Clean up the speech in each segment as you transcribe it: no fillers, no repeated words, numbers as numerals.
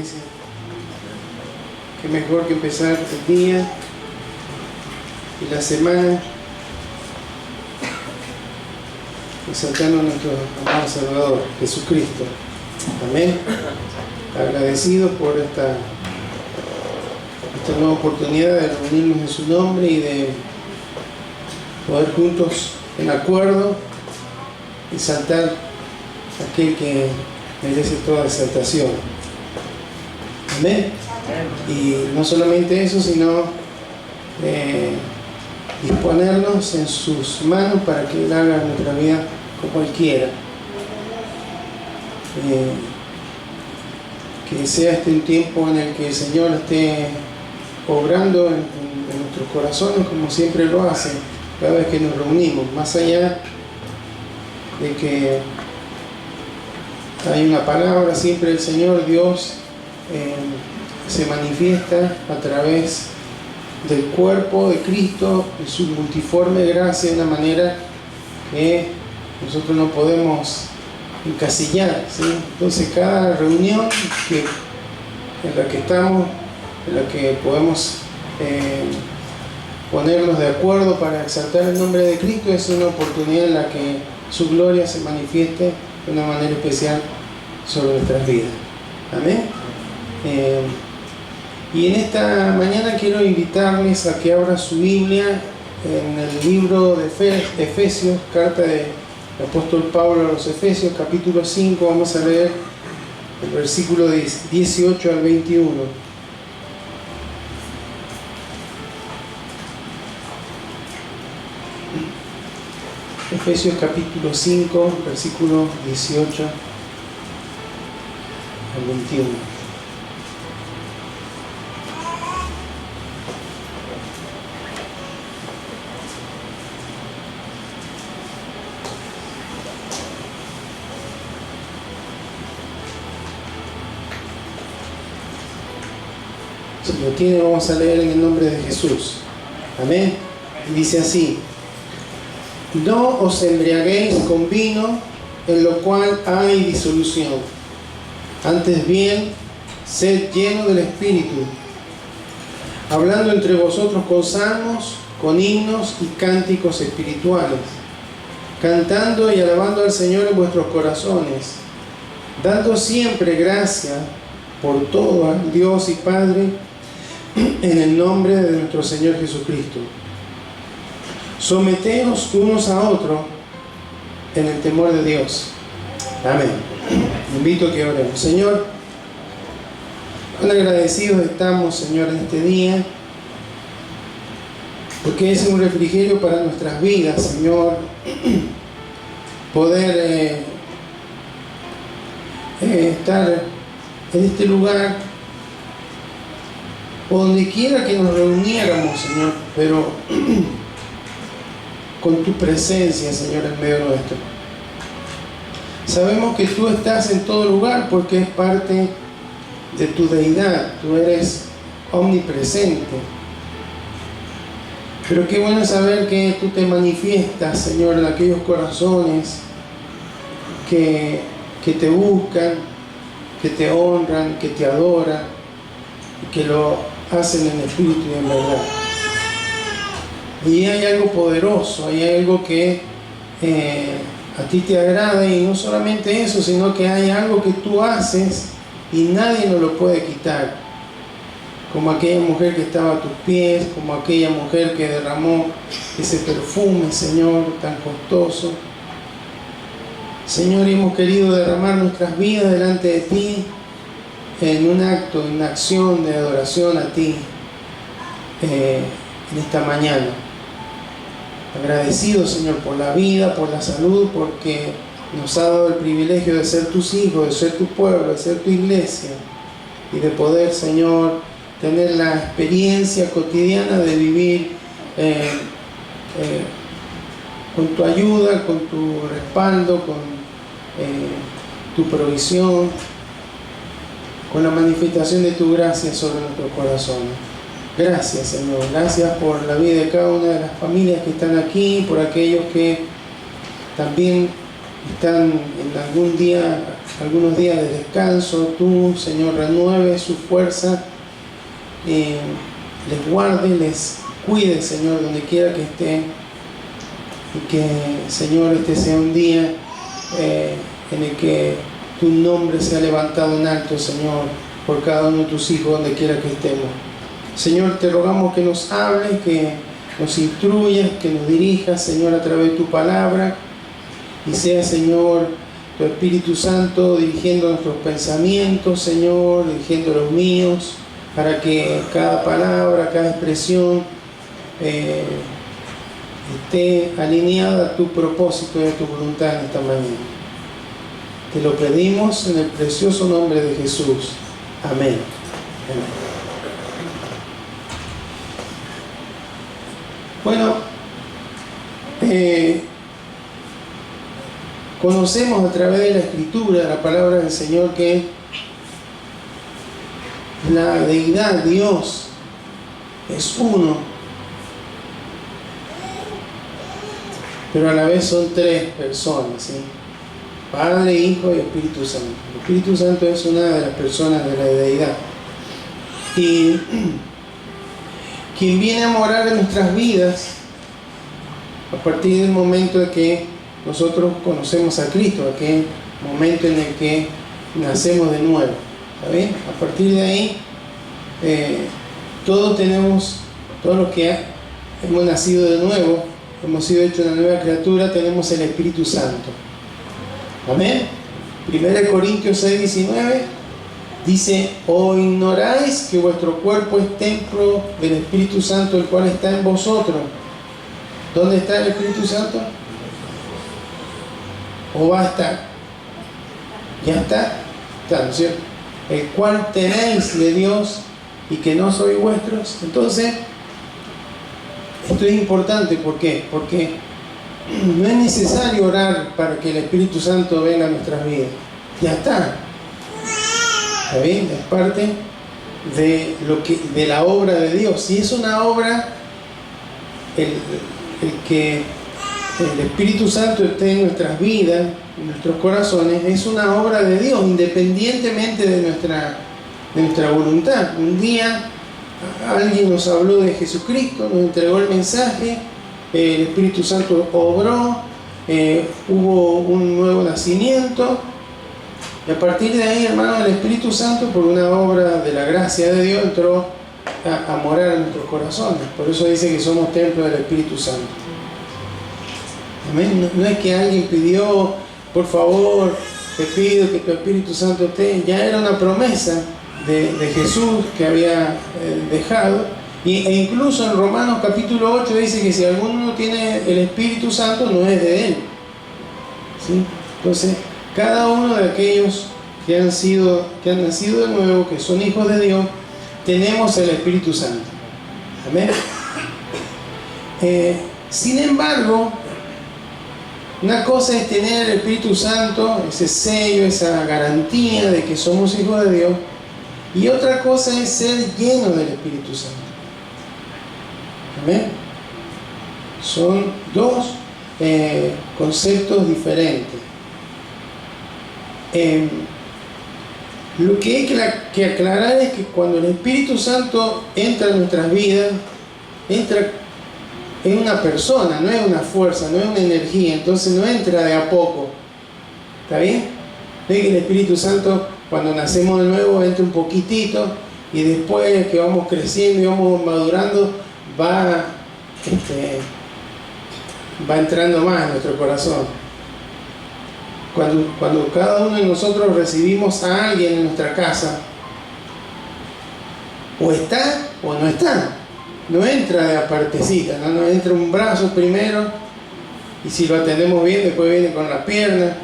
iglesia. Qué mejor que empezar el día y la semana exaltando a nuestro amado Salvador, Jesucristo. Amén. Agradecido por esta nueva oportunidad de reunirnos en su nombre y de poder juntos en acuerdo exaltar a aquel que merece toda exaltación. Amén. Y no solamente eso, sino disponernos en sus manos para que Él haga nuestra vida como Él quiera. Que sea este un tiempo en el que el Señor esté obrando en nuestros corazones como siempre lo hace cada vez que nos reunimos, más allá de que hay una palabra, siempre el Señor Dios se manifiesta a través del cuerpo de Cristo y su multiforme gracia de una manera que nosotros no podemos encasillar, ¿sí? Entonces cada reunión en la que estamos, en la que podemos ponernos de acuerdo para exaltar el nombre de Cristo, es una oportunidad en la que su gloria se manifieste de una manera especial sobre nuestras vidas. Amén. Y en esta mañana quiero invitarles a que abran su Biblia en el libro de Efesios, carta del apóstol Pablo a los Efesios, capítulo 5. Vamos a leer el versículo 18 al 21. Efesios capítulo 5, versículo 18 al 21. Si lo tiene, vamos a leer en el nombre de Jesús. Amén. Y dice así: no os embriaguéis con vino, en lo cual hay disolución. Antes bien, sed llenos del Espíritu, hablando entre vosotros con salmos, con himnos y cánticos espirituales, cantando y alabando al Señor en vuestros corazones, dando siempre gracia por todo al Dios y Padre, en el nombre de nuestro Señor Jesucristo. Someteos unos a otros en el temor de Dios. Amén. Invito a que oremos. Señor, cuán agradecidos estamos, Señor, en este día, porque es un refrigerio para nuestras vidas, Señor, poder estar en este lugar, o donde quiera que nos reuniéramos, Señor, pero con tu presencia, Señor, en medio nuestro. Sabemos que tú estás en todo lugar porque es parte de tu deidad. Tú eres omnipresente. Pero qué bueno saber que tú te manifiestas, Señor, en aquellos corazones que te buscan, que te honran, que te adoran, y que lo hacen en espíritu y en verdad. Y hay algo poderoso, hay algo que a ti te agrada, y no solamente eso, sino que hay algo que tú haces y nadie nos lo puede quitar. Como aquella mujer que estaba a tus pies, como aquella mujer que derramó ese perfume, Señor, tan costoso. Señor, hemos querido derramar nuestras vidas delante de ti en un acto, en una acción de adoración a ti en esta mañana. Agradecido, Señor, por la vida, por la salud, porque nos ha dado el privilegio de ser tus hijos, de ser tu pueblo, de ser tu iglesia, y de poder, Señor, tener la experiencia cotidiana de vivir con tu ayuda, con tu respaldo, con tu provisión, con la manifestación de tu gracia sobre nuestros corazones. Gracias, Señor. Gracias por la vida de cada una de las familias que están aquí, por aquellos que también están en algún día algunos días de descanso, tú, Señor, renueve su fuerza, les guarde, les cuide, Señor, donde quiera que estén, y que, Señor, este sea un día en el que tu nombre sea levantado en alto, Señor, por cada uno de tus hijos, donde quiera que estemos. Señor, te rogamos que nos hables, que nos instruyas, que nos dirijas, Señor, a través de tu palabra, y sea, Señor, tu Espíritu Santo dirigiendo nuestros pensamientos, Señor, dirigiendo los míos, para que cada palabra, cada expresión esté alineada a tu propósito y a tu voluntad en esta mañana. Te lo pedimos en el precioso nombre de Jesús. Amén. Amén. Bueno, conocemos a través de la Escritura, la palabra del Señor, que la deidad, Dios, es uno, pero a la vez son tres personas, ¿sí? Padre, Hijo y Espíritu Santo. El Espíritu Santo es una de las personas de la deidad. Y quien viene a morar en nuestras vidas a partir del momento en que nosotros conocemos a Cristo, aquel momento en el que nacemos de nuevo. ¿Está bien? A partir de ahí, todos los que hemos nacido de nuevo, hemos sido hechos una nueva criatura, tenemos el Espíritu Santo. Amén. 1 Corintios 6:19 dice: ¿O ignoráis que vuestro cuerpo es templo del Espíritu Santo, el cual está en vosotros? ¿Dónde está el Espíritu Santo? ¿O va a estar? Ya está, ¿no es cierto? El cual tenéis de Dios y que no sois vuestros. Entonces, esto es importante. ¿Por qué? Porque no es necesario orar para que el Espíritu Santo venga a nuestras vidas. Ya está. ¿Está bien? Es parte de la obra de Dios. Si es una obra, el que el Espíritu Santo esté en nuestras vidas, en nuestros corazones, es una obra de Dios, independientemente de nuestra voluntad. Un día alguien nos habló de Jesucristo, nos entregó el mensaje, el Espíritu Santo obró, hubo un nuevo nacimiento, y a partir de ahí, hermano, el Espíritu Santo, por una obra de la gracia de Dios, entró a morar en nuestros corazones. Por eso dice que somos templo del Espíritu Santo. Amén. No es que alguien pidió, por favor, te pido que tu Espíritu Santo esté. Ya era una promesa de Jesús que había dejado. E incluso en Romanos capítulo 8 dice que si alguno no tiene el Espíritu Santo, no es de él. ¿Sí? Entonces, cada uno de aquellos que han nacido de nuevo, que son hijos de Dios, tenemos el Espíritu Santo. Amén. Sin embargo, una cosa es tener el Espíritu Santo, ese sello, esa garantía de que somos hijos de Dios, y otra cosa es ser llenos del Espíritu Santo. Amén. Son dos conceptos diferentes. Lo que hay que aclarar es que cuando el Espíritu Santo entra en nuestras vidas, entra en una persona, no es una fuerza, no es una energía, entonces no entra de a poco. ¿Está bien? Ve que el Espíritu Santo, cuando nacemos de nuevo, entra un poquitito, y después que vamos creciendo y vamos madurando, va entrando más en nuestro corazón. Cuando cada uno de nosotros recibimos a alguien en nuestra casa, o está o no está, no entra de a partecita, no entra un brazo primero, y si lo atendemos bien, después viene con la pierna,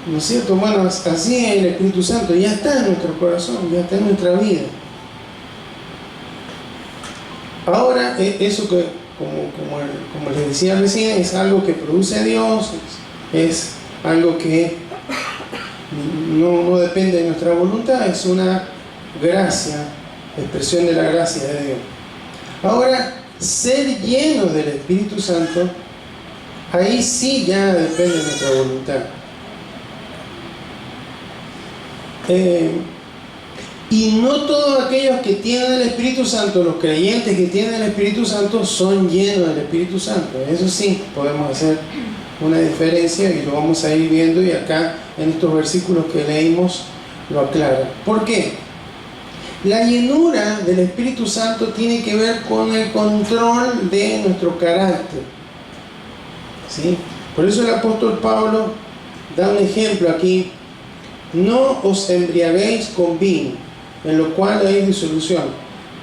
¿no es cierto? Bueno, así es el Espíritu Santo, ya está en nuestro corazón, ya está en nuestra vida. Ahora, eso que, como les decía recién, es algo que produce Dios, es algo que no depende de nuestra voluntad, es una gracia, expresión de la gracia de Dios. Ahora, ser llenos del Espíritu Santo, ahí sí ya depende de nuestra voluntad. Y no todos aquellos que tienen el Espíritu Santo, los creyentes que tienen el Espíritu Santo, son llenos del Espíritu Santo. Eso sí, podemos hacer una diferencia y lo vamos a ir viendo, y acá en estos versículos que leímos lo aclara. ¿Por qué? La llenura del Espíritu Santo tiene que ver con el control de nuestro carácter, ¿sí? Por eso el apóstol Pablo da un ejemplo aquí: no os embriaguéis con vino, en lo cual hay disolución.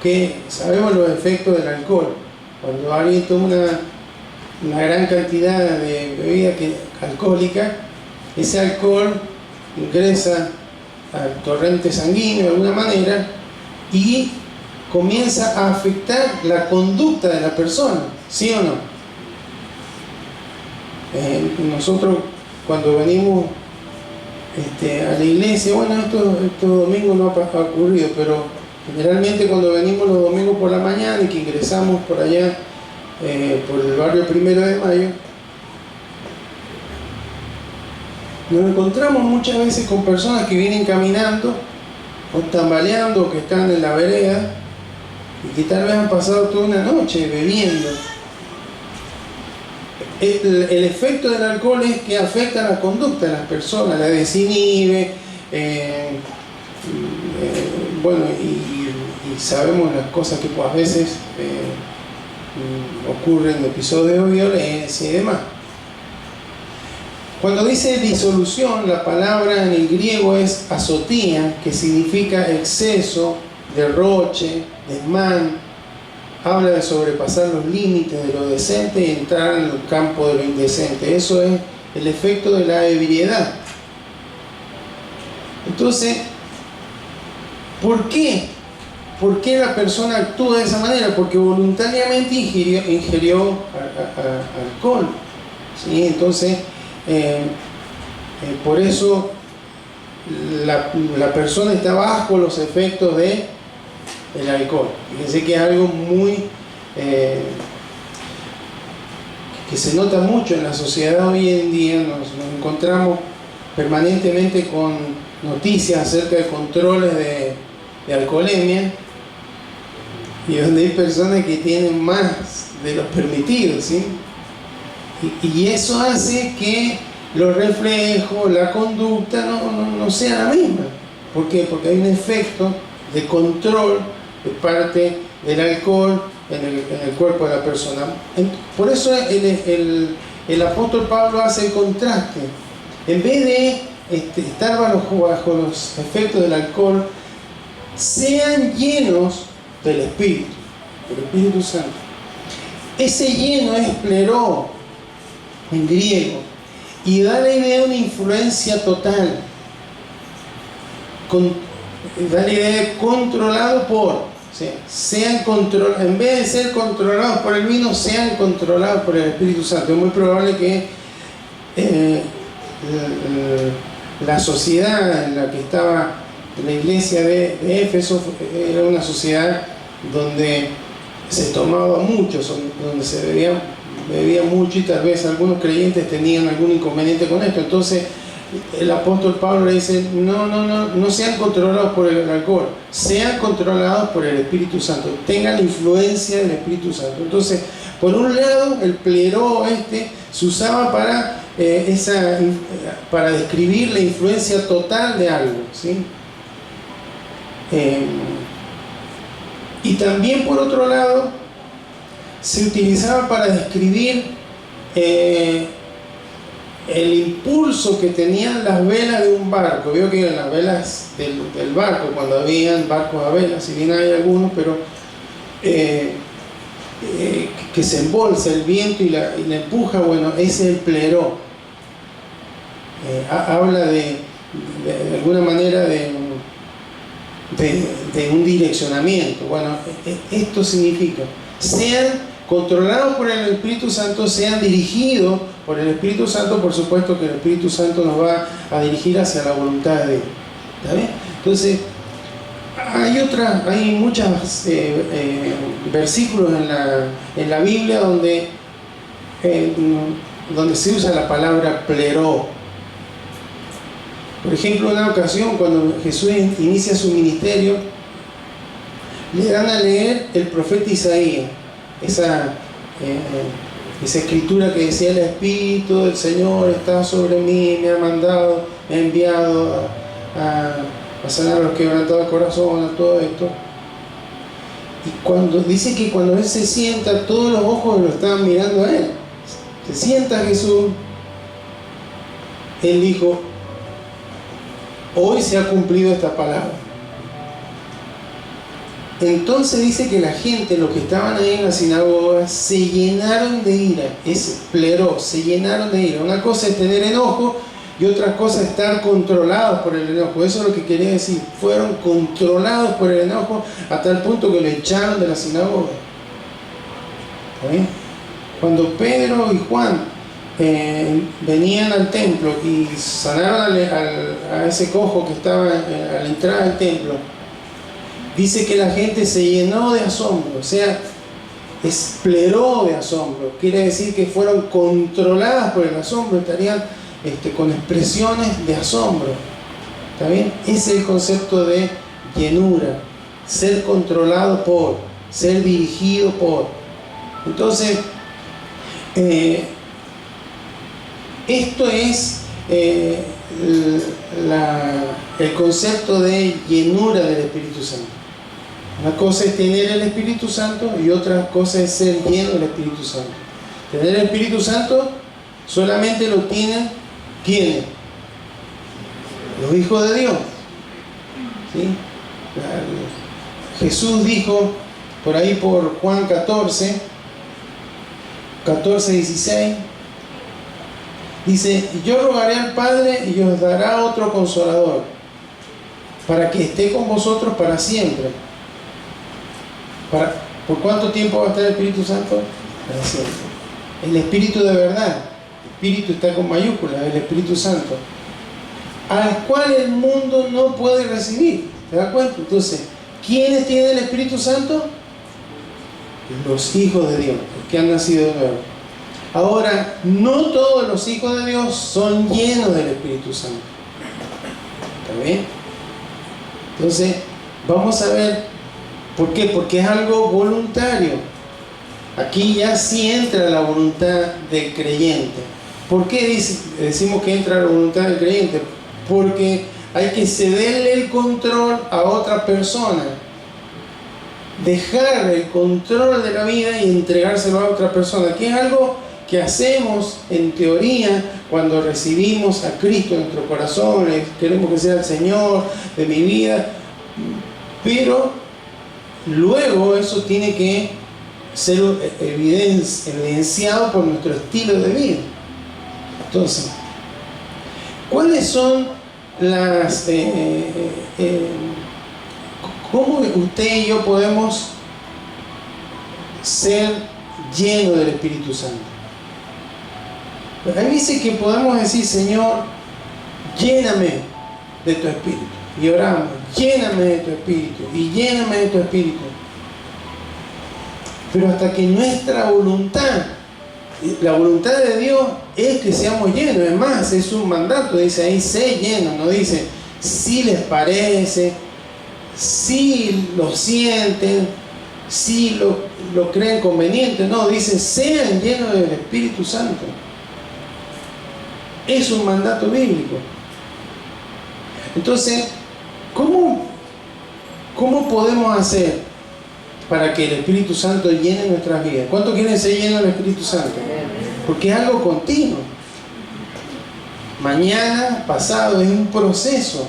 Que sabemos los efectos del alcohol. Cuando alguien toma una gran cantidad de bebida alcohólica, ese alcohol ingresa al torrente sanguíneo de alguna manera y comienza a afectar la conducta de la persona, ¿sí o no? Nosotros cuando venimos a la iglesia, bueno, estos domingos no ha ocurrido, pero generalmente cuando venimos los domingos por la mañana y que ingresamos por allá, por el barrio 1 de Mayo, nos encontramos muchas veces con personas que vienen caminando o tambaleando, que están en la vereda y que tal vez han pasado toda una noche bebiendo. El efecto del alcohol es que afecta la conducta de las personas, la desinhibe, bueno, y sabemos las cosas que pues, a veces ocurren, episodios de violencia y demás. Cuando dice disolución, la palabra en el griego es azotía, que significa exceso, derroche, desmán. Habla de sobrepasar los límites de lo decente y entrar en el campo de lo indecente. Eso es el efecto de la ebriedad. Entonces, ¿por qué? ¿Por qué la persona actúa de esa manera? Porque voluntariamente ingirió alcohol, ¿sí? Entonces, por eso la persona está bajo los efectos del alcohol. Fíjense que es algo muy que se nota mucho en la sociedad hoy en día. Nos encontramos permanentemente con noticias acerca de controles de alcoholemia, y donde hay personas que tienen más de los permitidos, ¿sí? Y eso hace que los reflejos, la conducta no sea la misma. ¿Por qué? Porque hay un efecto de control de parte del alcohol en el cuerpo de la persona. Por eso el apóstol Pablo hace el contraste. En vez de estar bajo los efectos del alcohol, sean llenos del Espíritu Santo. Ese lleno es pleró en griego, y da la idea de una influencia total, da la idea de controlado por, o sea, en vez de ser controlados por el vino, sean controlados por el Espíritu Santo. Es muy probable que la sociedad en la que estaba la iglesia de Éfeso era una sociedad donde se tomaba mucho, donde se bebía mucho, y tal vez algunos creyentes tenían algún inconveniente con esto. Entonces el apóstol Pablo le dice: no sean controlados por el alcohol, sean controlados por el Espíritu Santo, tengan la influencia del Espíritu Santo. Entonces, por un lado, el pleró se usaba para describir la influencia total de algo, ¿sí? Y también, por otro lado, se utilizaba para describir el impulso que tenían las velas de un barco. Veo que las velas del barco, cuando habían barcos a velas, si bien hay algunos, pero que se embolsa el viento y la empuja, bueno, ese es el pleró. Habla de alguna manera de un direccionamiento. Bueno, esto significa: sean controlados por el Espíritu Santo, sean dirigidos por el Espíritu Santo. Por supuesto que el Espíritu Santo nos va a dirigir hacia la voluntad de Dios. ¿Está bien? Entonces, hay muchos versículos en la Biblia donde se usa la palabra pleró. Por ejemplo, en una ocasión, cuando Jesús inicia su ministerio, le dan a leer el profeta Isaías, esa escritura que decía: el Espíritu del Señor está sobre mí, me ha mandado, me ha enviado a sanar a los quebrantados de corazón, a todo esto. Y cuando dice que cuando Él se sienta, todos los ojos lo estaban mirando a Él. Se sienta Jesús, Él dijo: hoy se ha cumplido esta palabra. Entonces dice que la gente, los que estaban ahí en la sinagoga, se llenaron de ira. Es pleró, se llenaron de ira. Una cosa es tener enojo y otra cosa es estar controlados por el enojo. Eso es lo que quería decir. Fueron controlados por el enojo hasta el punto que lo echaron de la sinagoga. ¿Está? Cuando Pedro y Juan venían al templo y sanaron a ese cojo que estaba a la entrada del templo, dice que la gente se llenó de asombro, o sea, espleró de asombro. Quiere decir que fueron controladas por el asombro, estarían con expresiones de asombro. ¿Está bien? Ese es el concepto de llenura, ser controlado por, ser dirigido por. Entonces, esto es el concepto de llenura del Espíritu Santo. Una cosa es tener el Espíritu Santo y otra cosa es ser lleno del Espíritu Santo. Tener el Espíritu Santo solamente lo tienen ¿quiénes? Los hijos de Dios. ¿Sí? Jesús dijo por ahí por Juan 14, 16, dice: yo rogaré al Padre y os dará otro consolador, para que esté con vosotros para siempre. ¿Por cuánto tiempo va a estar el Espíritu Santo? Para siempre. El Espíritu de verdad, el Espíritu está con mayúsculas, el Espíritu Santo, al cual el mundo no puede recibir. ¿Te das cuenta? Entonces, ¿quiénes tienen el Espíritu Santo? Los hijos de Dios, los que han nacido de nuevo. Ahora, no todos los hijos de Dios son llenos del Espíritu Santo. ¿Está bien? Entonces, vamos a ver por qué. Porque es algo voluntario. Aquí ya sí entra la voluntad del creyente. ¿Por qué decimos que entra la voluntad del creyente? Porque hay que cederle el control a otra persona. Dejar el control de la vida y entregárselo a otra persona, que es algo que hacemos en teoría cuando recibimos a Cristo en nuestros corazones, queremos que sea el Señor de mi vida, pero luego eso tiene que ser evidenciado por nuestro estilo de vida. Entonces, ¿cuáles son las... ¿cómo usted y yo podemos ser llenos del Espíritu Santo? Ahí dice que podemos decir: Señor, lléname de tu Espíritu. Y oramos: lléname de tu Espíritu, y lléname de tu Espíritu. Pero hasta que nuestra voluntad, la voluntad de Dios es que seamos llenos. Es más, es un mandato, dice ahí: sé lleno. No dice si les parece, si lo sienten, si lo creen conveniente. No, dice: sean llenos del Espíritu Santo. Es un mandato bíblico. Entonces, ¿cómo podemos hacer para que el Espíritu Santo llene nuestras vidas? ¿Cuántos quieren ser llenos del Espíritu Santo? Porque es algo continuo. Mañana, pasado, es un proceso.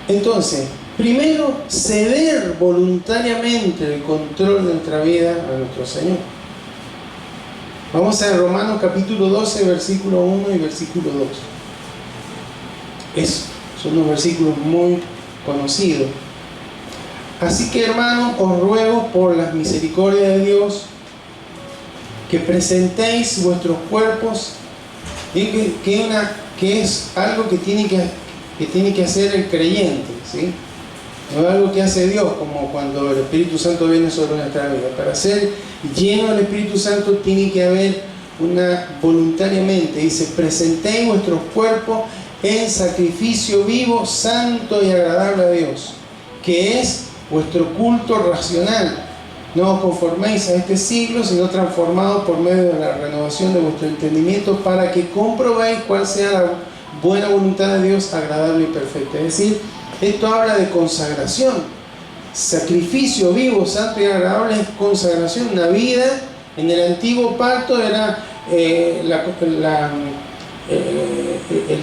Entonces, primero, ceder voluntariamente el control de nuestra vida a nuestro Señor. Vamos a Romanos capítulo 12, versículo 1 y versículo 2. Son unos versículos muy conocidos. Así que, hermanos, os ruego por las misericordias de Dios que presentéis vuestros cuerpos, que es algo que tiene que hacer el creyente, ¿sí? No es algo que hace Dios, como cuando el Espíritu Santo viene sobre nuestra vida. Para ser lleno del Espíritu Santo tiene que haber voluntariamente. Dice, presentéis vuestros cuerpos en sacrificio vivo, santo y agradable a Dios, que es vuestro culto racional. No os conforméis a este siglo, sino transformados por medio de la renovación de vuestro entendimiento, para que comprobéis cuál sea la buena voluntad de Dios, agradable y perfecta. Es decir, esto habla de consagración. Sacrificio vivo, santo y agradable es consagración. Una vida en el antiguo pacto era el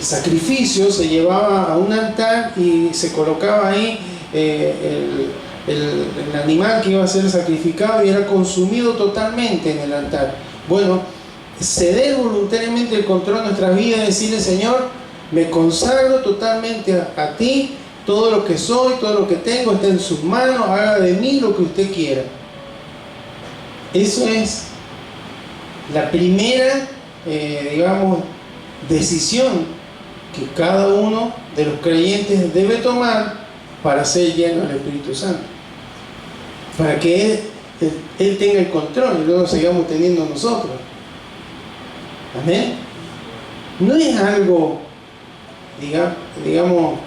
sacrificio, se llevaba a un altar y se colocaba ahí el animal que iba a ser sacrificado y era consumido totalmente en el altar. Bueno, ceder voluntariamente el control de nuestras vidas, decirle, Señor, me consagro totalmente a ti, todo lo que soy, todo lo que tengo está en sus manos, haga de mí lo que usted quiera. Eso es la primera, decisión que cada uno de los creyentes debe tomar para ser lleno del Espíritu Santo, para que Él tenga el control y luego lo sigamos teniendo nosotros. Amén. No es algo, digamos,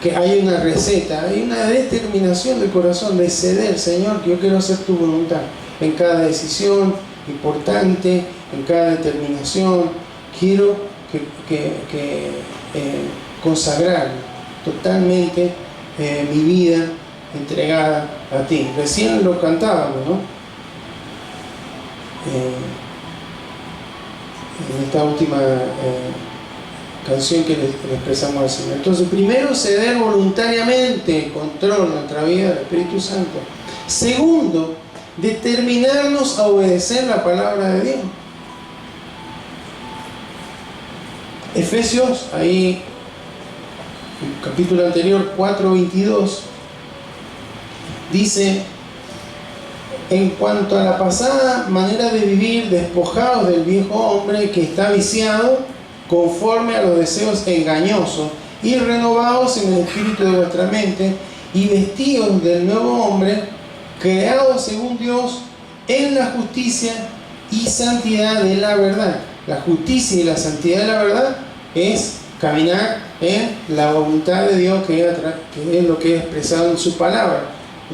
que hay una receta, hay una determinación del corazón de ceder, Señor, que yo quiero hacer tu voluntad en cada decisión importante, en cada determinación. Quiero consagrar totalmente mi vida entregada a ti. Recién lo cantábamos, ¿no? En esta última canción que le expresamos al Señor. Entonces, primero, ceder voluntariamente el control de nuestra vida al Espíritu Santo. Segundo, determinarnos a obedecer la palabra de Dios. Efesios, ahí, el capítulo anterior, 4:22, dice: en cuanto a la pasada manera de vivir, despojados del viejo hombre que está viciado conforme a los deseos engañosos, y renovados en el espíritu de vuestra mente, y vestidos del nuevo hombre, creado según Dios en la justicia y santidad de la verdad. La justicia y la santidad de la verdad es caminar en la voluntad de Dios, que es lo que es expresado en su palabra,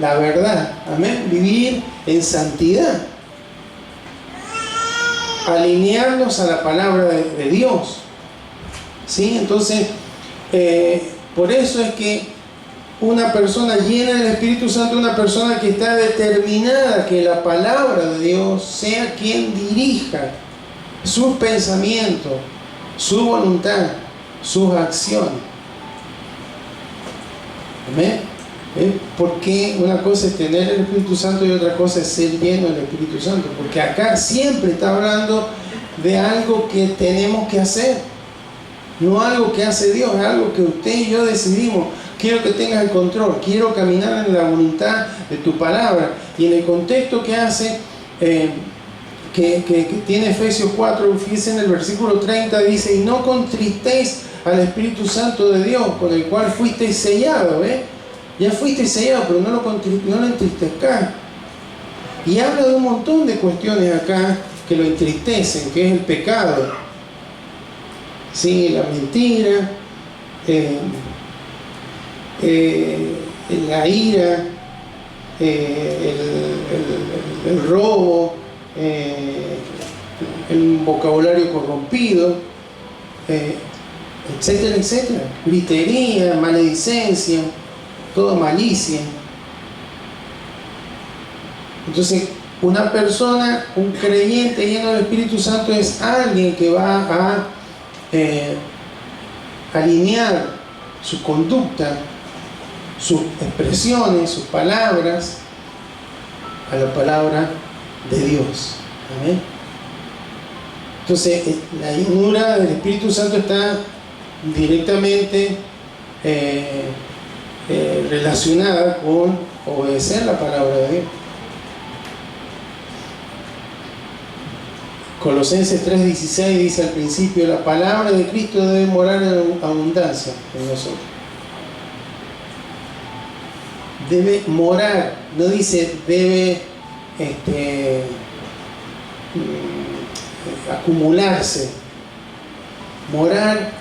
la verdad. Amén. Vivir en santidad, alinearnos a la palabra de Dios. ¿Sí? Entonces, por eso es que una persona llena del Espíritu Santo, una persona que está determinada que la palabra de Dios sea quien dirija sus pensamientos, su voluntad, sus acciones. ¿Amén? Porque una cosa es tener el Espíritu Santo y otra cosa es ser lleno del Espíritu Santo. Porque acá siempre está hablando de algo que tenemos que hacer, no algo que hace Dios, es algo que usted y yo decidimos. Quiero que tengas el control, quiero caminar en la voluntad de tu palabra. Y en el contexto que hace, que tiene Efesios 4, fíjense en el versículo 30, dice: y no contristéis al Espíritu Santo de Dios, con el cual fuisteis sellados. Ya fuiste sellado, pero no lo entristezcas. Y habla de un montón de cuestiones acá que lo entristecen, que es el pecado, ¿sí? La mentira, la ira, el robo, el vocabulario corrompido, etcétera, etcétera. Gritería, maledicencia, toda malicia. Entonces, una persona, un creyente lleno del Espíritu Santo es alguien que va a alinear su conducta, sus expresiones, sus palabras a la palabra de Dios. Amén. Entonces, la llenura del Espíritu Santo está directamente relacionada con obedecer la palabra de Dios. Colosenses 3:16 dice al principio: la palabra de Cristo debe morar en abundancia en nosotros. Debe morar, no dice debe acumularse. Morar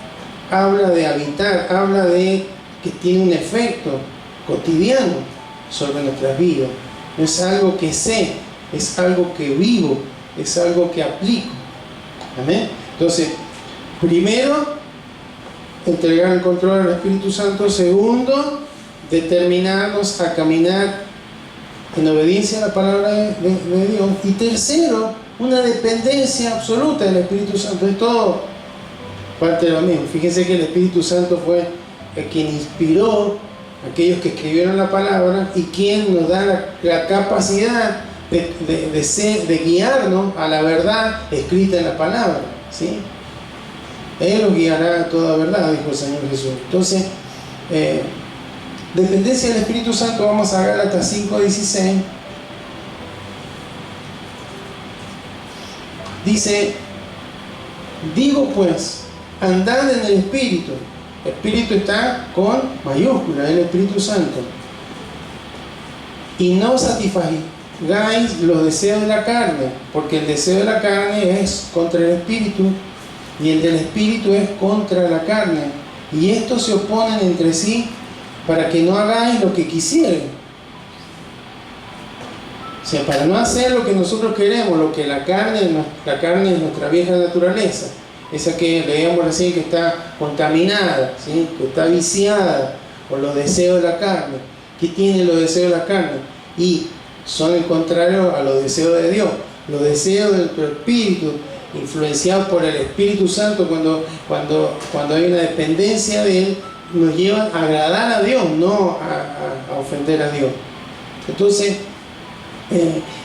habla de habitar, habla de que tiene un efecto cotidiano sobre nuestras vidas. No es algo que sé, es algo que vivo, es algo que aplico. Amén. Entonces, primero, entregar el control al Espíritu Santo. Segundo, determinarnos a caminar en obediencia a la palabra de Dios. Y tercero, una dependencia absoluta del Espíritu Santo. Es todo parte de lo mismo. Fíjense que el Espíritu Santo fue el quien inspiró a aquellos que escribieron la palabra y quien nos da la capacidad de guiarnos a la verdad escrita en la palabra, ¿sí? Él los guiará a toda verdad, dijo el Señor Jesús. Entonces, dependencia del Espíritu Santo. Vamos a Gálatas 5:16. Dice: digo pues, andad en el Espíritu. El Espíritu está con mayúscula, el Espíritu Santo. Y no satisfagáis los deseos de la carne, porque el deseo de la carne es contra el Espíritu, y el del Espíritu es contra la carne. Y estos se oponen entre sí, para que no hagáis lo que quisieren. O sea, para no hacer lo que nosotros queremos, lo que la carne es nuestra vieja naturaleza. Esa que leíamos recién, que está contaminada, ¿sí? Que está viciada por los deseos de la carne. ¿Qué tienen los deseos de la carne? Y son el contrario a los deseos de Dios. Los deseos del espíritu, influenciados por el Espíritu Santo, cuando hay una dependencia de Él, nos llevan a agradar a Dios, no a ofender a Dios. Entonces,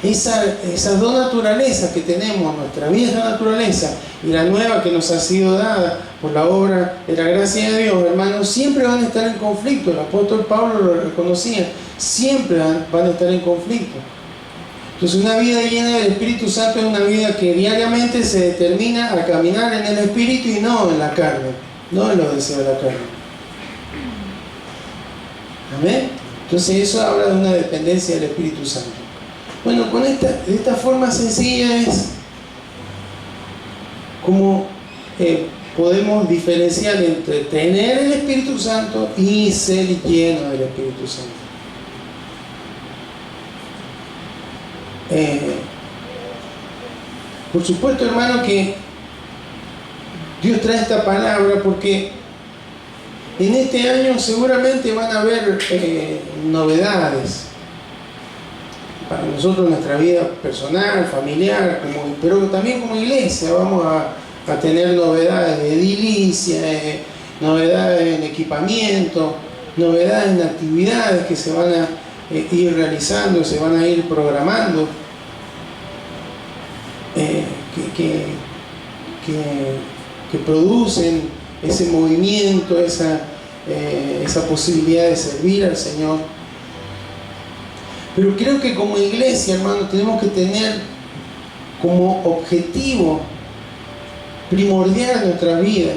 esas dos naturalezas que tenemos, nuestra vieja naturaleza y la nueva que nos ha sido dada por la obra de la gracia de Dios, hermanos, siempre van a estar en conflicto. El apóstol Pablo lo reconocía, siempre van a estar en conflicto. Entonces, una vida llena del Espíritu Santo es una vida que diariamente se determina a caminar en el Espíritu y no en la carne, no en los deseos de la carne. Amén. Entonces, eso habla de una dependencia del Espíritu Santo. Bueno, de esta forma sencilla es como podemos diferenciar entre tener el Espíritu Santo y ser lleno del Espíritu Santo. Por supuesto, hermano, que Dios trae esta palabra porque en este año seguramente van a haber novedades para nosotros, nuestra vida personal, familiar, pero también como iglesia vamos a tener novedades de edilicia, novedades en equipamiento, novedades en actividades que se van a ir realizando, se van a ir programando, que producen ese movimiento, esa posibilidad de servir al Señor. Pero creo que como iglesia, hermano, tenemos que tener como objetivo primordial de nuestra vida,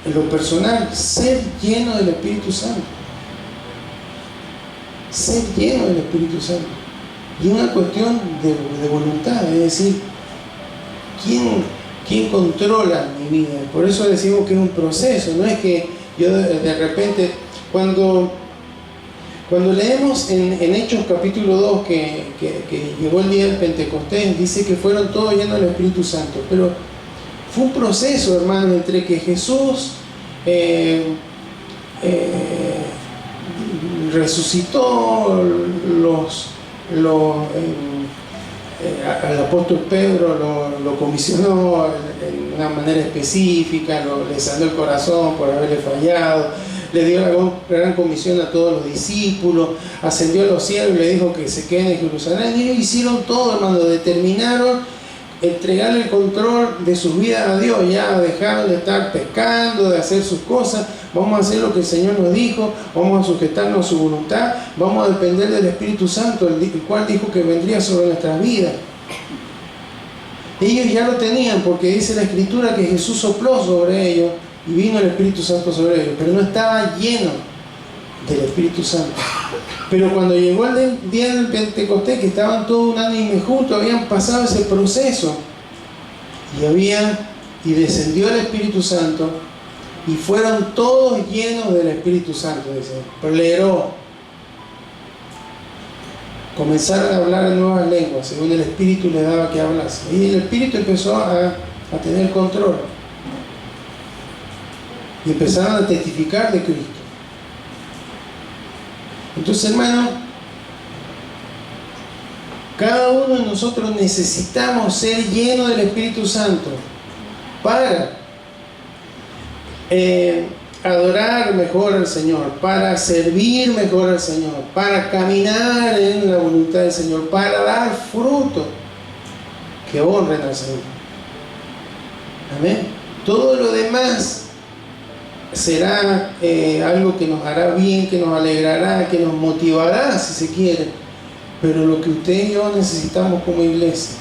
en lo personal, ser lleno del Espíritu Santo. Ser lleno del Espíritu Santo. Y es una cuestión de voluntad, es decir, ¿quién controla mi vida? Por eso decimos que es un proceso, no es que yo de repente, cuando leemos en Hechos capítulo 2 que llegó el día del Pentecostés, dice que fueron todos llenos del Espíritu Santo, pero fue un proceso, hermano, entre que Jesús resucitó, al apóstol Pedro lo comisionó en una manera específica, le sanó el corazón por haberle fallado, le dio la gran comisión a todos los discípulos, ascendió a los cielos y le dijo que se queden en Jerusalén. Y ellos hicieron todo, hermano, determinaron entregarle el control de sus vidas a Dios. Ya dejaron de estar pescando, de hacer sus cosas. Vamos a hacer lo que el Señor nos dijo, vamos a sujetarnos a su voluntad, vamos a depender del Espíritu Santo, el cual dijo que vendría sobre nuestras vidas. Ellos ya lo tenían, porque dice la Escritura que Jesús sopló sobre ellos y vino el Espíritu Santo sobre ellos, pero no estaba lleno del Espíritu Santo. Pero cuando llegó el día del Pentecostés, que estaban todo unánime juntos, habían pasado ese proceso y descendió el Espíritu Santo y fueron todos llenos del Espíritu Santo, dice, pleró. Comenzaron a hablar en nuevas lenguas, según el Espíritu les daba que hablase. Y el Espíritu empezó a tener control. Y empezaron a testificar de Cristo. Entonces, hermano, cada uno de nosotros necesitamos ser llenos del Espíritu Santo para adorar mejor al Señor, para servir mejor al Señor, para caminar en la voluntad del Señor, para dar fruto que honren al Señor. Amén. Todo lo demás será algo que nos hará bien, que nos alegrará, que nos motivará, si se quiere. Pero lo que usted y yo necesitamos como iglesia,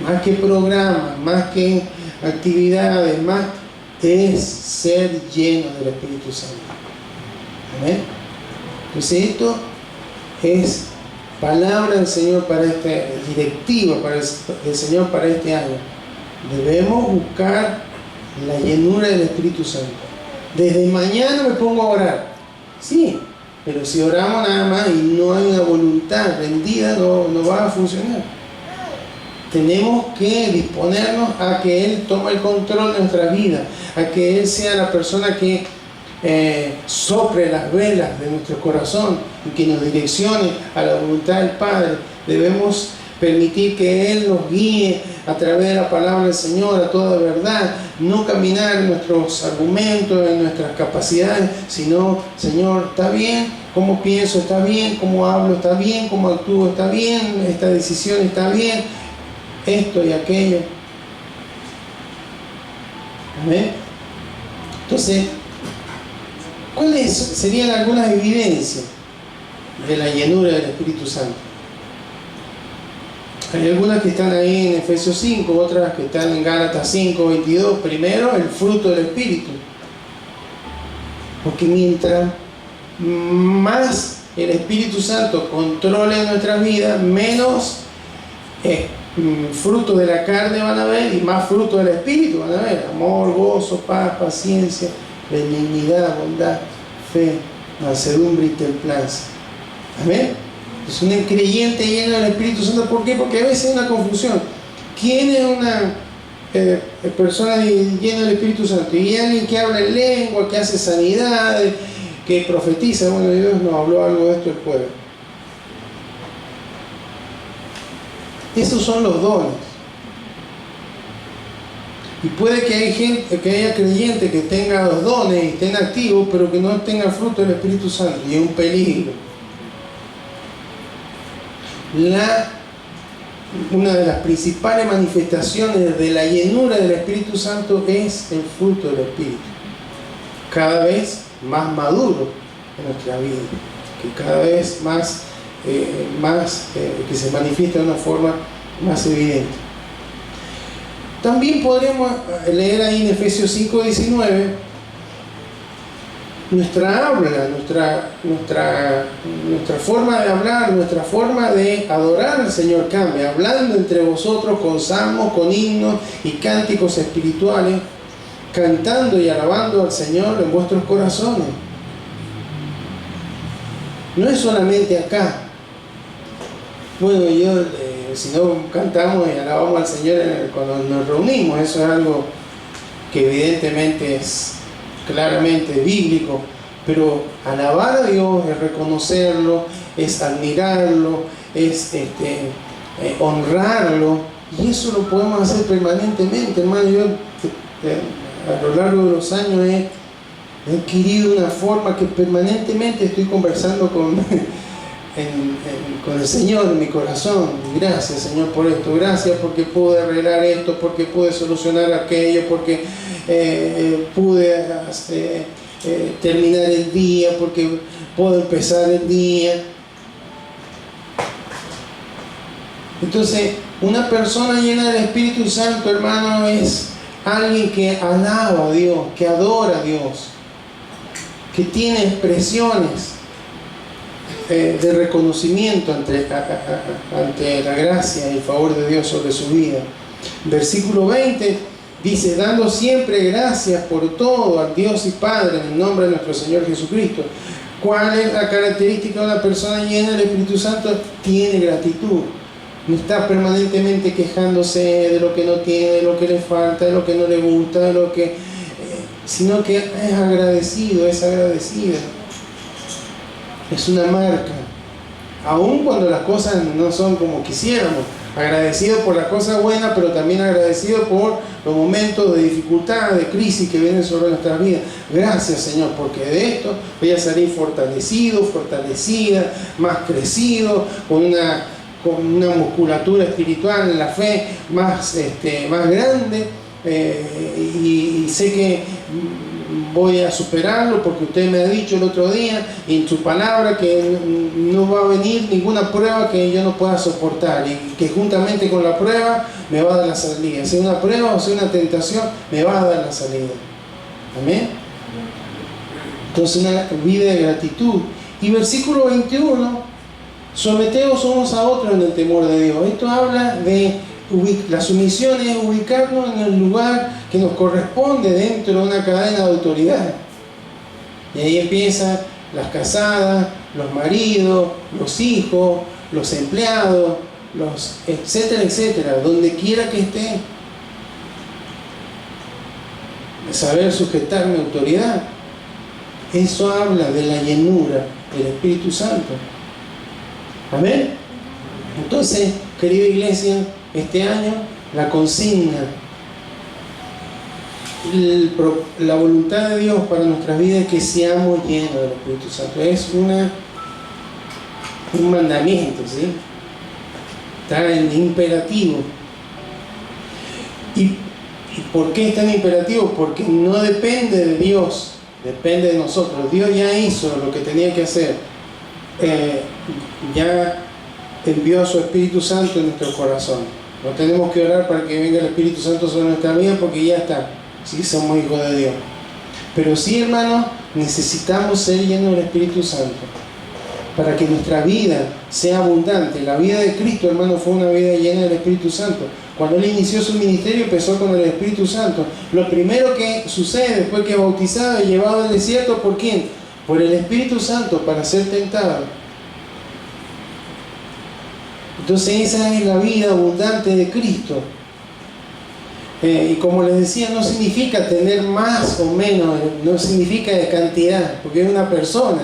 más que programas, más que actividades, más es ser lleno del Espíritu Santo. Amén. Entonces esto es palabra del Señor para directiva para el Señor para este año. Debemos buscar la llenura del Espíritu Santo. Desde mañana me pongo a orar. Sí, pero si oramos nada más y no hay una voluntad rendida, no va a funcionar. Tenemos que disponernos a que Él tome el control de nuestra vida, a que Él sea la persona que sople las velas de nuestro corazón y que nos direccione a la voluntad del Padre. Debemos permitir que Él nos guíe a través de la palabra del Señor a toda verdad, no caminar en nuestros argumentos, en nuestras capacidades, sino, Señor, ¿está bien? ¿Cómo pienso? ¿Está bien? ¿Cómo hablo? ¿Está bien? ¿Cómo actúo? ¿Está bien? ¿Esta decisión está bien? Esto y aquello. ¿Amén? Entonces, ¿cuáles serían algunas evidencias de la llenura del Espíritu Santo? Hay algunas que están ahí en Efesios 5, otras que están en Gálatas 5, 22. Primero, el fruto del Espíritu. Porque mientras más el Espíritu Santo controle nuestras vidas, menos fruto de la carne van a ver y más fruto del Espíritu van a ver. Amor, gozo, paz, paciencia, benignidad, bondad, fe, mansedumbre y templanza. Amén. Es un creyente lleno del Espíritu Santo. ¿Por qué? Porque a veces hay una confusión. ¿Quién es una persona llena del Espíritu Santo? Y alguien que habla en lengua, que hace sanidades, que profetiza. Bueno, Dios nos habló algo de esto el jueves. Esos son los dones. Y puede que haya creyentes que tengan los dones y estén activos, pero que no tengan fruto del Espíritu Santo. Y es un peligro. Una de las principales manifestaciones de la llenura del Espíritu Santo es el fruto del Espíritu. Cada vez más maduro en nuestra vida. Que cada vez más que se manifiesta de una forma más evidente. También podríamos leer ahí en Efesios 5:19 nuestra habla, nuestra forma de hablar, nuestra forma de adorar al Señor cambia, hablando entre vosotros con salmos, con himnos y cánticos espirituales, cantando y alabando al Señor en vuestros corazones. No es solamente acá. Bueno, si no cantamos y alabamos al Señor cuando nos reunimos, eso es algo que evidentemente es claramente bíblico, pero alabar a Dios es reconocerlo, es admirarlo, es honrarlo, y eso lo podemos hacer permanentemente, hermano. Yo a lo largo de los años he adquirido una forma que permanentemente estoy conversando con el Señor en mi corazón. Gracias, Señor, por esto. Gracias porque pude arreglar esto, porque pude solucionar aquello, porque pude terminar el día, porque puedo empezar el día. Exentos. Una persona llena del Espíritu Santo, hermano, es alguien que alaba a Dios, que adora a Dios, que tiene expresiones de reconocimiento ante la gracia y el favor de Dios sobre su vida. Versículo 20 dice: dando siempre gracias por todo al Dios y Padre en el nombre de nuestro Señor Jesucristo. ¿Cuál es la característica de una persona llena del Espíritu Santo? Tiene gratitud. No está permanentemente quejándose de lo que no tiene, de lo que le falta, de lo que no le gusta, de lo que, sino que es agradecido, es agradecida. Es una marca. Aun cuando las cosas no son como quisiéramos. Agradecido por las cosas buenas, pero también agradecido por los momentos de dificultad, de crisis que vienen sobre nuestras vidas. Gracias, Señor, porque de esto voy a salir fortalecido, fortalecida, más crecido, con una musculatura espiritual en la fe más grande, y sé que voy a superarlo porque usted me ha dicho el otro día en su palabra que no va a venir ninguna prueba que yo no pueda soportar, y que juntamente con la prueba me va a dar la salida. Sea una prueba o sea una tentación, me va a dar la salida. Amén. Entonces, una vida de gratitud. Y versículo 21: someteos unos a otros en el temor de Dios. Esto habla de la sumisión, es ubicarnos en el lugar que nos corresponde dentro de una cadena de autoridad. Y ahí empiezan las casadas, los maridos, los hijos, los empleados, etcétera, etcétera, donde quiera que esté. Saber sujetarme a autoridad. Eso habla de la llenura del Espíritu Santo. Amén. Entonces, querida iglesia, este año la consigna, la voluntad de Dios para nuestras vidas es que seamos llenos del Espíritu Santo. Es un mandamiento, ¿sí? Está en imperativo. ¿Y por qué está en imperativo? Porque no depende de Dios, depende de nosotros. Dios ya hizo lo que tenía que hacer. Ya envió a su Espíritu Santo en nuestro corazón. No tenemos que orar para que venga el Espíritu Santo sobre nuestra vida, porque ya está. Sí, somos hijos de Dios. Pero sí, hermanos, necesitamos ser llenos del Espíritu Santo para que nuestra vida sea abundante. La vida de Cristo, hermano, fue una vida llena del Espíritu Santo. Cuando Él inició su ministerio, empezó con el Espíritu Santo. Lo primero que sucede después que es bautizado y llevado al desierto, ¿por quién? Por el Espíritu Santo, para ser tentado. Entonces esa es la vida abundante de Cristo. Y como les decía, no significa tener más o menos, no significa de cantidad, porque es una persona.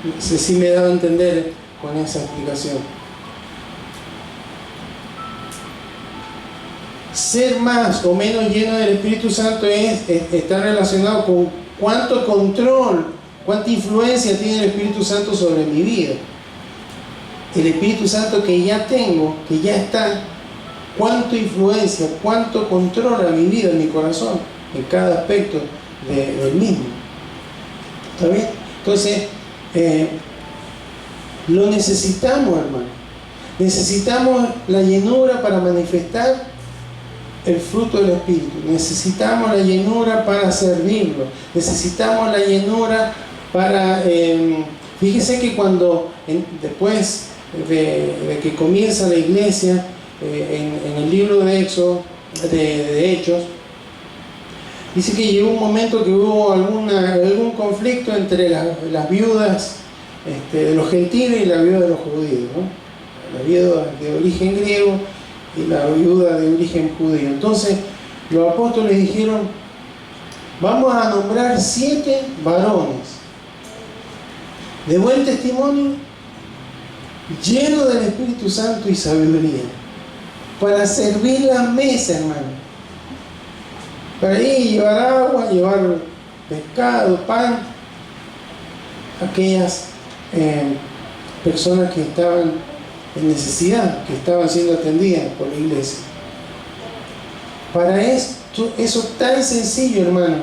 No sé si me he dado a entender con esa explicación. Ser más o menos lleno del Espíritu Santo está relacionado con cuánto control, cuánta influencia tiene el Espíritu Santo sobre mi vida. El Espíritu Santo que ya tengo, que ya está, cuánto influencia, cuánto controla mi vida, mi corazón, en cada aspecto del mismo. ¿Está bien? Entonces, lo necesitamos, hermano. Necesitamos la llenura para manifestar el fruto del Espíritu. Necesitamos la llenura para servirlo. Necesitamos la llenura para... fíjese que cuando después de que comienza la iglesia, en el libro de Éxodo, de Hechos, dice que llegó un momento que hubo algún conflicto entre las viudas de los gentiles y la viuda de los judíos, ¿no? La viuda de origen griego y la viuda de origen judío. Entonces los apóstoles dijeron: vamos a nombrar 7 varones de buen testimonio, llenos del Espíritu Santo y sabiduría, para servir la mesa, hermano. Para ir llevar agua, llevar pescado, pan, aquellas personas que estaban en necesidad, que estaban siendo atendidas por la iglesia. Para eso tan sencillo, hermano,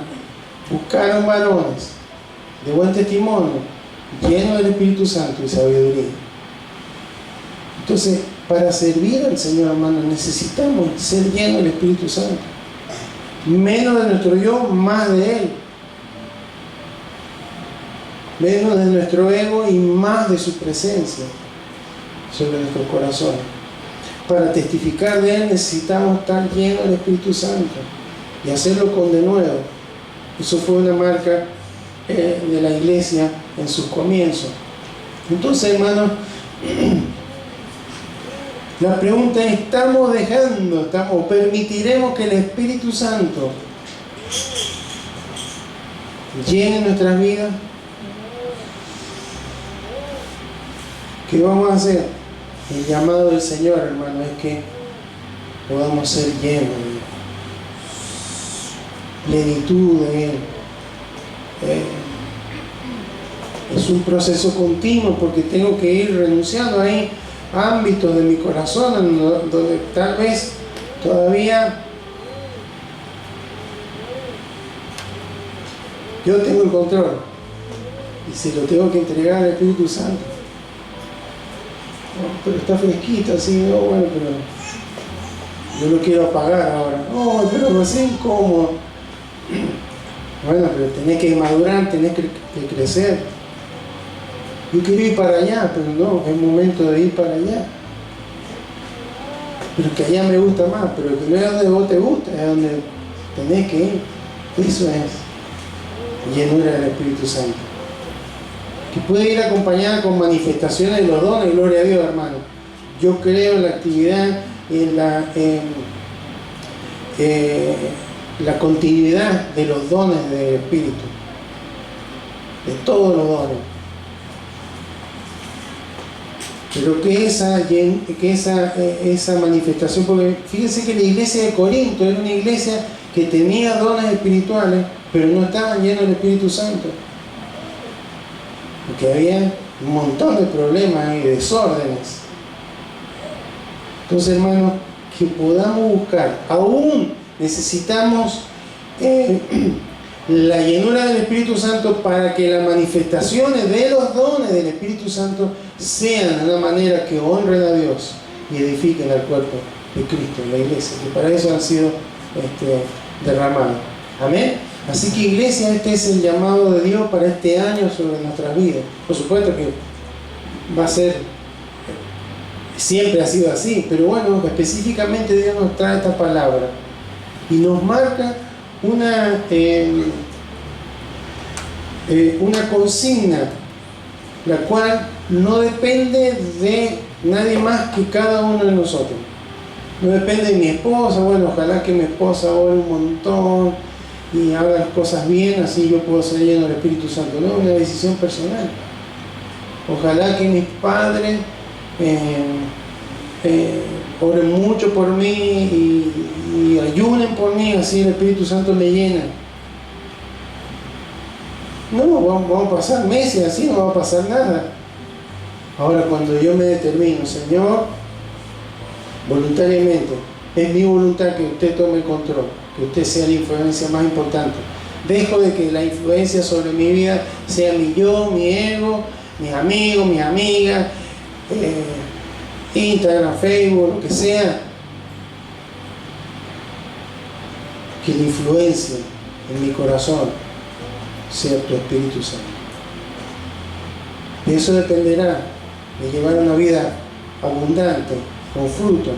buscaron varones de buen testimonio, llenos del Espíritu Santo y sabiduría. Entonces, para servir al Señor, hermano, necesitamos ser llenos del Espíritu Santo. Menos de nuestro yo, más de Él. menos de nuestro ego y más de su presencia sobre nuestros corazones. Para testificar de Él necesitamos estar llenos del Espíritu Santo y hacerlo con denuedo. Eso fue una marca de la iglesia en sus comienzos. Entonces, hermanos, la pregunta es: permitiremos que el Espíritu Santo llene nuestras vidas? ¿Qué vamos a hacer? El llamado del Señor, hermano, es que podamos ser llenos de plenitud de Él. Es un proceso continuo, porque tengo que ir renunciando. Hay ámbitos de mi corazón donde tal vez todavía yo tengo el control y se lo tengo que entregar al Espíritu Santo. Oh, pero está fresquita, así, no, bueno, pero yo lo quiero apagar ahora. Oh, pero es incómodo. Bueno, pero tenés que madurar, tenés que crecer. Yo quiero ir para allá, pero no, es momento de ir para allá. Pero que allá me gusta más, pero que no es donde vos te gusta, es donde tenés que ir. Eso es llenura del Espíritu Santo, que puede ir acompañada con manifestaciones de los dones. Gloria a Dios, hermano. Yo creo en la actividad, en la continuidad de los dones del Espíritu, de todos los dones. Pero que esa manifestación, porque fíjense que la iglesia de Corinto era una iglesia que tenía dones espirituales, pero no estaban llenos del Espíritu Santo, porque había un montón de problemas y desórdenes. Entonces, hermanos, que podamos buscar, aún necesitamos la llenura del Espíritu Santo para que las manifestaciones de los dones del Espíritu Santo sean de una manera que honren a Dios y edifiquen al cuerpo de Cristo, la iglesia, que para eso han sido derramados. Amén. Así que, iglesia, este es el llamado de Dios para este año sobre nuestras vidas. Por supuesto que va a ser, siempre ha sido así, pero bueno, específicamente Dios nos trae esta palabra y nos marca una consigna, la cual no depende de nadie más que cada uno de nosotros. No depende de mi esposa. Bueno, ojalá que mi esposa ore un montón y haga las cosas bien, así yo puedo ser lleno del Espíritu Santo. No, es una decisión personal. Ojalá que mis padres oren mucho por mí y ayunen por mí, así el Espíritu Santo me llena. No, vamos a pasar meses así, no va a pasar nada. Ahora, cuando yo me determino, Señor, voluntariamente, es mi voluntad que usted tome el control, que usted sea la influencia más importante. Dejo de que la influencia sobre mi vida sea mi yo, mi ego, mis amigos, mis amigas, Instagram, Facebook, lo que sea. Que la influencia en mi corazón sea tu Espíritu Santo. De eso dependerá de llevar una vida abundante, con fruto,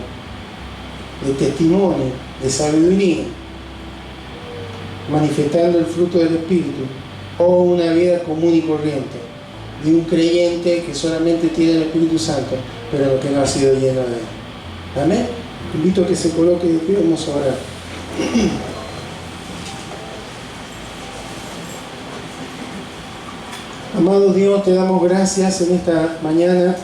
de testimonio, de sabiduría, manifestando el fruto del Espíritu, o una vida común y corriente de un creyente que solamente tiene el Espíritu Santo, pero que no ha sido lleno de Él. Amén. Invito a que se coloque de pie, vamos a orar. Amado Dios, te damos gracias en esta mañana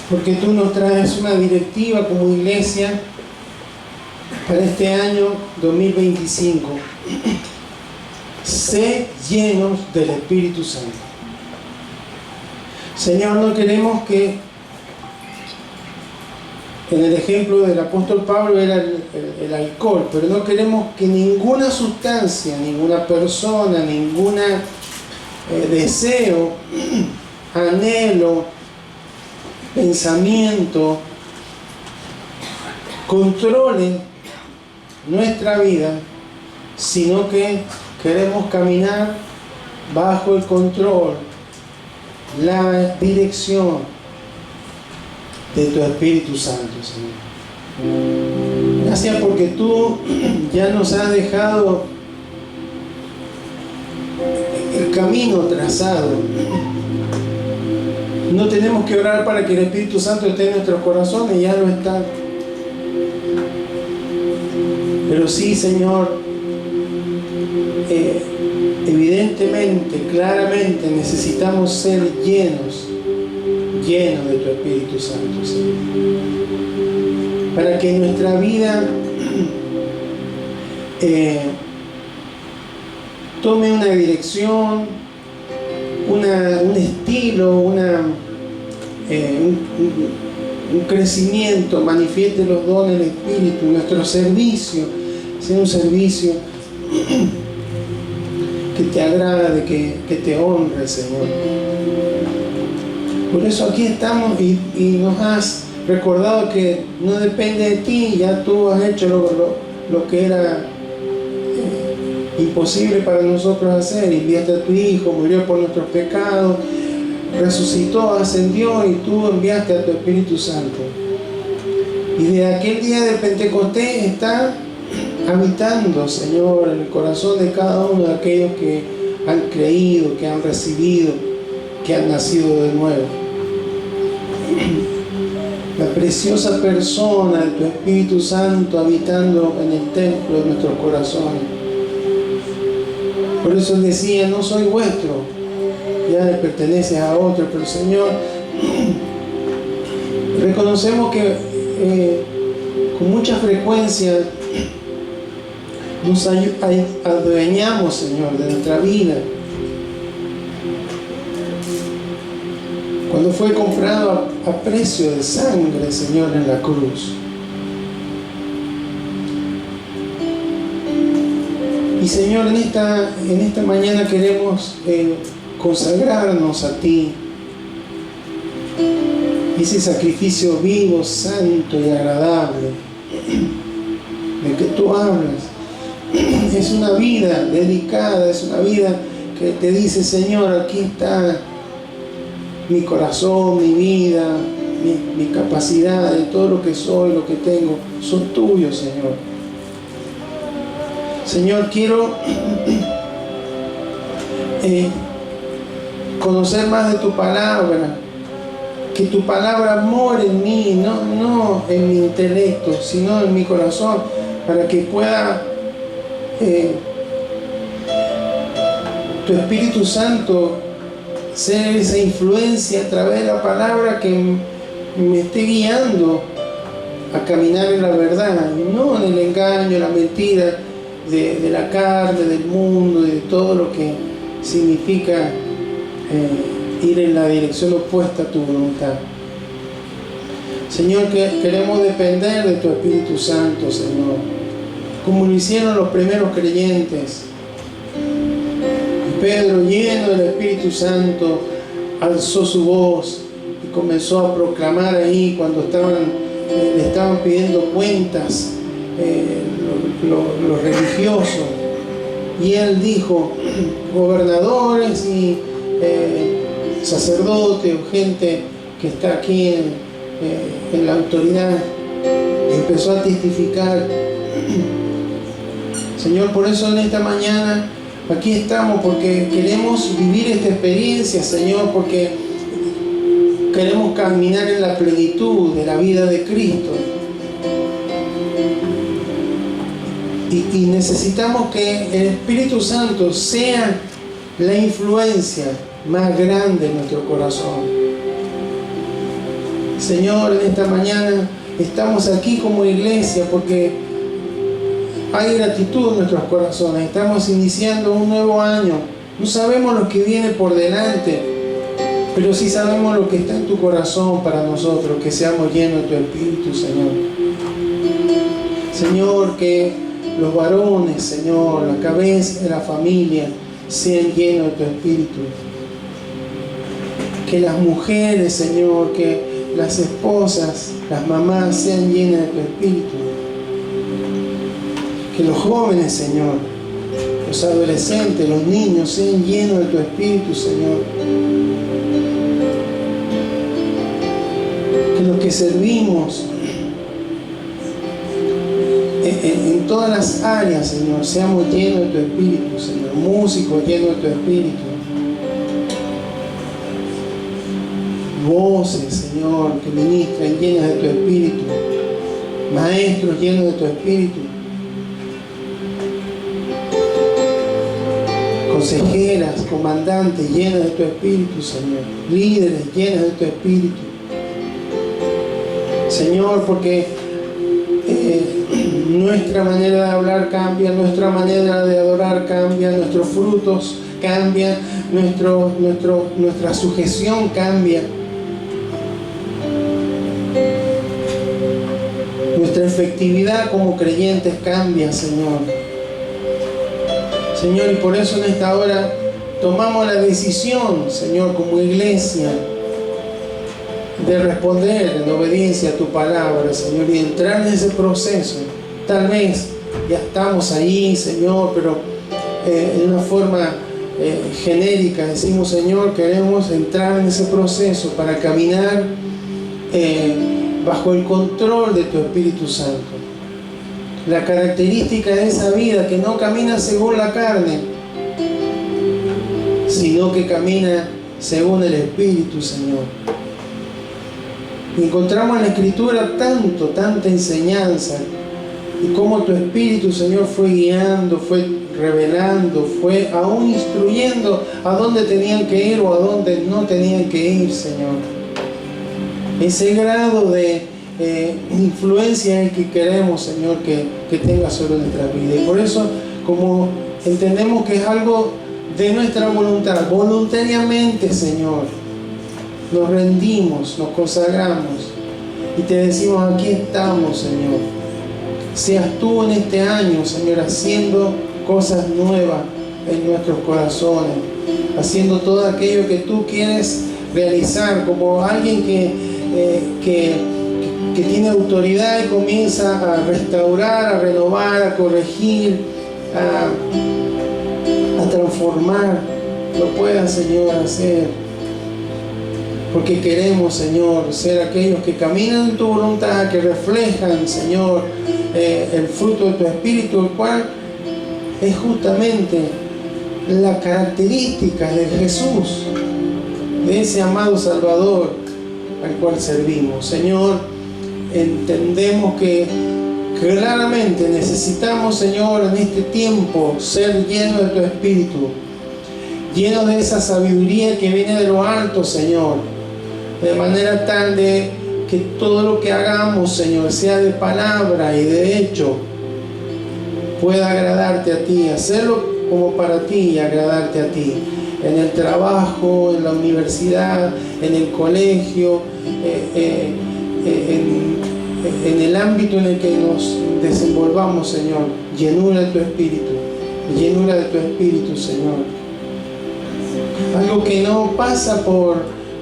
porque tú nos traes una directiva como iglesia para este año 2025. Sé llenos del Espíritu Santo. Señor, no queremos que, en el ejemplo del apóstol Pablo era el alcohol, pero no queremos que ninguna sustancia, ninguna persona, ningún deseo, anhelo, pensamiento controle nuestra vida, sino que queremos caminar bajo el control, la dirección de tu Espíritu Santo, Señor. Gracias porque tú ya nos has dejado el camino trazado. No tenemos que orar para que el Espíritu Santo esté en nuestros corazones, ya lo está. Pero sí, Señor, evidentemente, claramente necesitamos ser llenos de tu Espíritu Santo, Señor. Para que nuestra vida tome una dirección, un estilo, un crecimiento, manifieste los dones del Espíritu, nuestro servicio sea un servicio que te agrade, que te honre, Señor. Por eso aquí estamos y nos has recordado que no depende de ti, ya tú has hecho lo que era imposible para nosotros hacer. Enviaste a tu Hijo, murió por nuestros pecados, resucitó, ascendió y tú enviaste a tu Espíritu Santo. Y de aquel día de Pentecostés está habitando, Señor, en el corazón de cada uno de aquellos que han creído, que han recibido, que han nacido de nuevo. La preciosa persona de tu Espíritu Santo habitando en el templo de nuestros corazones. Por eso él decía, no soy vuestro, ya le perteneces a otro, pero Señor, reconocemos que con mucha frecuencia nos adueñamos, Señor, de nuestra vida. Cuando fue comprado a precio de sangre, Señor, en la cruz. Y Señor, en esta mañana queremos consagrarnos a ti. Ese sacrificio vivo, santo y agradable de que tú hablas. Es una vida dedicada, es una vida que te dice, Señor, aquí está mi corazón, mi vida, mi capacidad, de todo lo que soy, lo que tengo, son tuyos, Señor. Señor, quiero conocer más de tu palabra, que tu palabra more en mí, no en mi intelecto, sino en mi corazón, para que pueda tu Espíritu Santo ser esa influencia a través de la palabra que me esté guiando a caminar en la verdad, no en el engaño, la mentira de la carne, del mundo, de todo lo que significa ir en la dirección opuesta a tu voluntad. Señor, que queremos depender de tu Espíritu Santo, Señor, como lo hicieron los primeros creyentes. Pedro, lleno del Espíritu Santo, alzó su voz y comenzó a proclamar ahí cuando le estaban pidiendo cuentas los religiosos. Y él dijo, gobernadores y sacerdotes o gente que está aquí en la autoridad, empezó a testificar. Señor, por eso en esta mañana aquí estamos, porque queremos vivir esta experiencia, Señor, porque queremos caminar en la plenitud de la vida de Cristo. Y necesitamos que el Espíritu Santo sea la influencia más grande en nuestro corazón. Señor, en esta mañana estamos aquí como iglesia porque hay gratitud en nuestros corazones. Estamos iniciando un nuevo año. No sabemos lo que viene por delante, pero sí sabemos lo que está en tu corazón para nosotros, que seamos llenos de tu Espíritu, Señor. Señor, que los varones, Señor, la cabeza de la familia, sean llenos de tu Espíritu. Que las mujeres, Señor, que las esposas, las mamás sean llenas de tu Espíritu. Que los jóvenes, Señor, los adolescentes, los niños sean llenos de tu Espíritu, Señor. Que los que servimos en todas las áreas, Señor, seamos llenos de tu Espíritu, Señor. Músicos llenos de tu Espíritu. Voces, Señor, que ministran llenas de tu Espíritu. Maestros llenos de tu Espíritu. Consejeras, comandantes llenas de tu Espíritu, Señor. Líderes llenas de tu Espíritu. Señor, porque nuestra manera de hablar cambia, nuestra manera de adorar cambia, nuestros frutos cambian, nuestra sujeción cambia. Nuestra efectividad como creyentes cambia, Señor. Señor, y por eso en esta hora tomamos la decisión, Señor, como iglesia, de responder en obediencia a tu palabra, Señor, y entrar en ese proceso. Tal vez ya estamos ahí, Señor, pero en una forma genérica decimos, Señor, queremos entrar en ese proceso para caminar bajo el control de tu Espíritu Santo. La característica de esa vida que no camina según la carne, sino que camina según el Espíritu, Señor. Y encontramos en la Escritura tanta enseñanza y cómo tu Espíritu, Señor, fue guiando, fue revelando, fue aún instruyendo a dónde tenían que ir o a dónde no tenían que ir, Señor. Ese grado de influencia es el que queremos, Señor, que tenga sobre nuestra vida. Y por eso, como entendemos que es algo de nuestra voluntad, voluntariamente, Señor, nos rendimos, nos consagramos y te decimos, aquí estamos, Señor. Seas tú en este año, Señor, haciendo cosas nuevas en nuestros corazones, haciendo todo aquello que tú quieres realizar, como alguien que tiene autoridad y comienza a restaurar, a renovar, a corregir, a transformar. Lo pueda, Señor, hacer. Porque queremos, Señor, ser aquellos que caminan en tu voluntad, que reflejan, Señor, el fruto de tu Espíritu, el cual es justamente la característica de Jesús, de ese amado Salvador al cual servimos. Señor, entendemos que claramente necesitamos, Señor, en este tiempo ser llenos de tu Espíritu, llenos de esa sabiduría que viene de lo alto, Señor, de manera tal de que todo lo que hagamos, Señor, sea de palabra y de hecho, pueda agradarte a ti, hacerlo como para ti y agradarte a ti. En el trabajo, en la universidad, en el colegio, en el ámbito en el que nos desenvolvamos, Señor. Llenura de tu Espíritu, llenura de tu Espíritu, Señor. Algo que no pasa por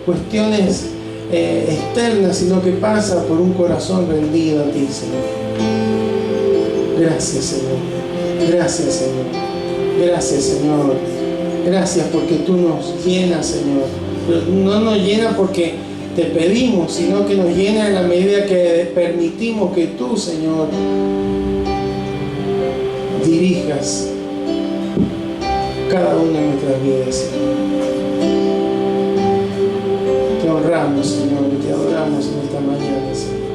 cuestiones externas, sino que pasa por un corazón rendido a ti, Señor. Gracias, Señor. Gracias, Señor. Gracias, Señor. Gracias porque tú nos llenas, Señor. Pero no nos llenas porque te pedimos, sino que nos llenas en la medida que permitimos que tú, Señor, dirijas cada una de nuestras vidas, Señor. Te honramos, Señor, y te adoramos en esta mañana, Señor.